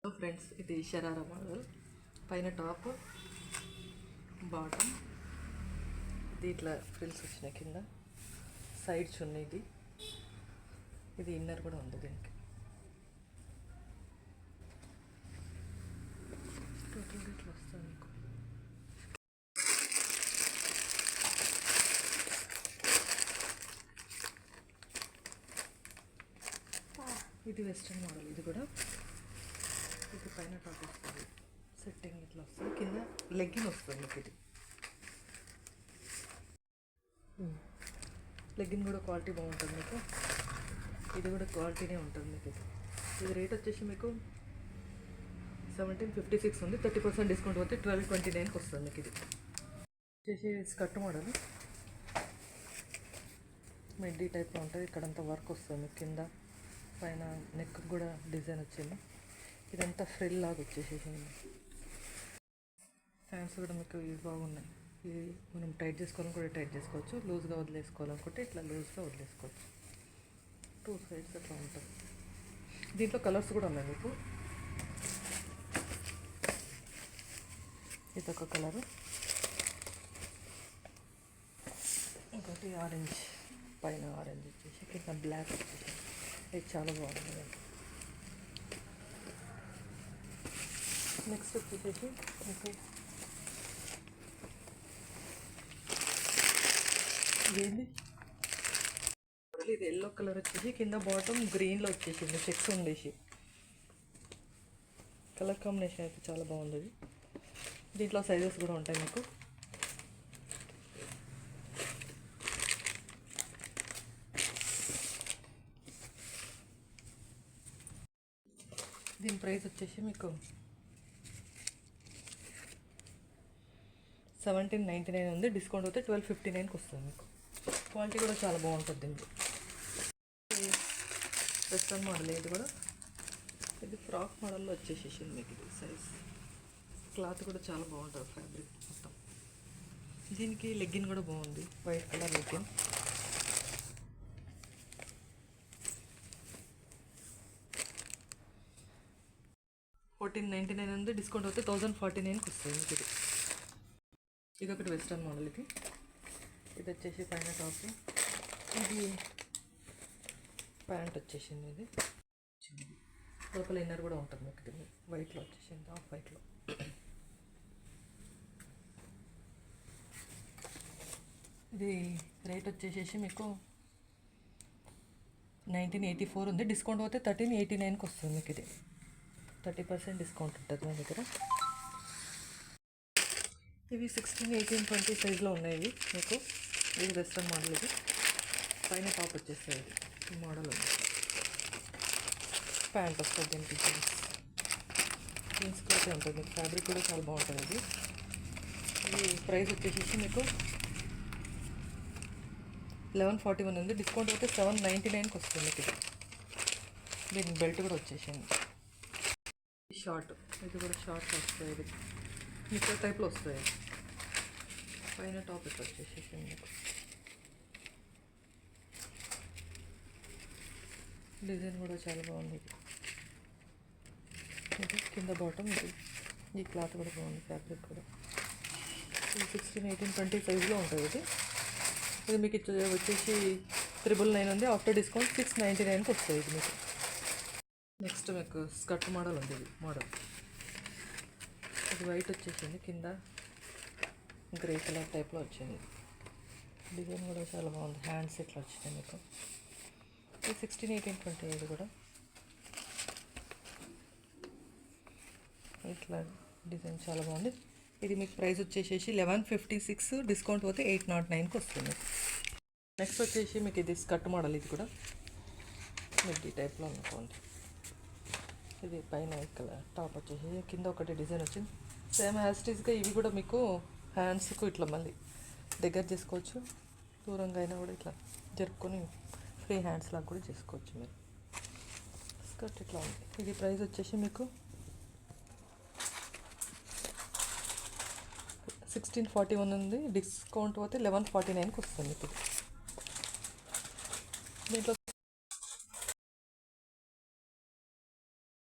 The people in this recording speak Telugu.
హలో ఫ్రెండ్స్, ఇది షరారా మోడల్. పైన టాప్, బాటమ్, ఇది ఇట్లా ఫ్రిల్స్ వచ్చినాయి. కింద సైడ్స్ ఉన్నాయి. ఇది ఇన్నర్ కూడా ఉంది. దీనికి టోటల్గా ఇట్లా వస్తుంది మీకు. ఇది వెస్ట్రన్ మోడల్. ఇది కూడా ఇది పైన టాప్ వస్తుంది. సెట్టింగ్ ఇట్లా వస్తుంది. కింద లెగ్గిన్ వస్తుంది మీకు. ఇది లెగ్గిన్ కూడా క్వాలిటీ బాగుంటుంది మీకు. ఇది కూడా క్వాలిటీనే ఉంటుంది మీకు. ఇది రేట్ వచ్చేసి మీకు 1756 ఉంది. 30% డిస్కౌంట్ పోతే 1229కి వస్తుంది మీకు. ఇది వచ్చేసి స్కర్ట్ మోడల్. మిడ్డీ టైప్లో ఉంటుంది. ఇక్కడంతా వర్క్ వస్తుంది మీకు. కింద పైన నెక్ కూడా డిజైన్ వచ్చింది. ఇదంతా ఫ్రిల్ లాగా వచ్చేసేసింది. హ్యాండ్స్ కూడా మీకు ఇవి బాగున్నాయి. ఇది మనం టైట్ చేసుకోవాలని కూడా టైట్ చేసుకోవచ్చు. లూజ్గా వదిలేసుకోవాలనుకుంటే ఇట్లా లూజ్గా వదిలేసుకోవచ్చు. 2 సైడ్స్ అట్లా ఉంటుంది. దీంట్లో కలర్స్ కూడా ఉన్నాయి మీకు. ఇదొక కలరు, ఇంకోటి ఆరెంజ్. పైన ఆరెంజ్ వచ్చేసి కింద బ్లాక్ వచ్చేసి ఇది చాలా బాగుంది. నెక్స్ట్ వచ్చేసి మీకు ఇదేంటి, ఇది ఎల్లో కలర్ వచ్చేసి కింద బాటమ్ గ్రీన్లో వచ్చేసింది. చెక్స్ ఉండేసి కలర్ కాంబినేషన్ అయితే చాలా బాగుంది. దీంట్లో సైజెస్ కూడా ఉంటాయి మీకు. దీని ప్రైస్ వచ్చేసి మీకు 1799 ఉంది. డిస్కౌంట్ అయితే 1259కి వస్తుంది మీకు. క్వాలిటీ కూడా చాలా బాగుంటుంది దీనికి. Western model. ఇది కూడా ఇది ఫ్రాక్ మోడల్లో వచ్చేసేసింది మీకు. ఇది సైజ్, క్లాత్ కూడా చాలా బాగుంటుంది. ఫ్యాబ్రిక్ మొత్తం. దీనికి లెగ్గిన్ కూడా బాగుంది. White colour legging. $1499 ఉంది. డిస్కౌంట్ అయితే 1049కి వస్తుంది మీకు. ఇది ఒకటి వెస్ట్రన్ మోడల్. ఇది వచ్చేసి పైన టాప్, ఇది ప్యాంట్ వచ్చేసింది. ఇది లోపల ఇన్నర్ కూడా ఉంటుంది మీకు. ఇది వైట్లో వచ్చేసింది, ఆఫ్ వైట్లో. ఇది రేట్ వచ్చేసేసి మీకు 1984 ఉంది. డిస్కౌంట్ పోతే 1389కి వస్తుంది మీకు. ఇది 30% డిస్కౌంట్ ఉంటుంది మా దగ్గర. ఇవి 16, 18, 20 సైజులో ఉన్నాయి మీకు. ఇది వెస్ట్రన్ మోడల్. ఇది పైన టాప్ వచ్చేస్తుంది. ఈ మోడల్ ఉంది. ప్యాంట్ వస్తుంది. దీనికి జీన్స్ క్లాత్ ఉంటుంది మీకు. ఫ్యాబ్రిక్ కూడా చాలా బాగుంటుంది. ఇది ప్రైస్ వచ్చేసి మీకు 1141 ఉంది. డిస్కౌంట్ అయితే 799కి వస్తుంది మీకు. దీనికి బెల్ట్ కూడా వచ్చేసింది. షార్ట్, ఇది కూడా షార్ట్ వస్తుంది. ఇది నిక్కర్ టైప్లో వస్తుంది. పైన టాప్ ఇట్లా వచ్చేసేసింది మీకు. డిజైన్ కూడా చాలా బాగుంది. ఇది కింద బాటమ్. ఇది ఈ క్లాత్ కూడా బాగుంది. ఫ్యాబ్రిక్ కూడా. ఇది 16, 18, 20 సైజులో ఉంటుంది. ఇది మీకు వచ్చేసి 999 ఉంది. ఆఫ్టర్ డిస్కౌంట్ 699కి వస్తుంది ఇది మీకు. నెక్స్ట్ మీకు స్కర్ట్ మోడల్ ఉంది. ఇది మోడల్ ఇది వైట్ వచ్చేసింది. కింద గ్రే కలర్ టైప్లో వచ్చింది. డిజైన్ కూడా చాలా బాగుంది. హ్యాండ్స్ ఇట్లా వచ్చినాయి మీకు. ఇది 16, 18, 20 ఇది కూడా ఇట్లా డిజైన్ చాలా బాగుంది. ఇది మీకు ప్రైస్ వచ్చేసేసి 1156. డిస్కౌంట్ పోతే 809కి వస్తుంది. నెక్స్ట్ వచ్చేసి మీకు ఇది స్కర్ట్ మోడల్. ఇది కూడా మిడ్డీ టైప్లో అనుకోండి. ఇది పైన కలర్ టాప్ వచ్చేసి కింద ఒకటి డిజైన్ వచ్చింది. సేమ్ హ్యాస్టీస్గా ఇవి కూడా మీకు హ్యాండ్స్కు ఇట్లా మళ్ళీ దగ్గర చేసుకోవచ్చు. దూరంగా అయినా కూడా ఇట్లా జరుపుకొని ఫ్రీ హ్యాండ్స్ లాగా కూడా చేసుకోవచ్చు మీరు. స్కర్ట్ ఇట్లా ఉంది. ఇది ప్రైస్ వచ్చేసి మీకు 1641 ఉంది. డిస్కౌంట్ పోతే 1149కి వస్తుంది ఇప్పుడు. దీంట్లో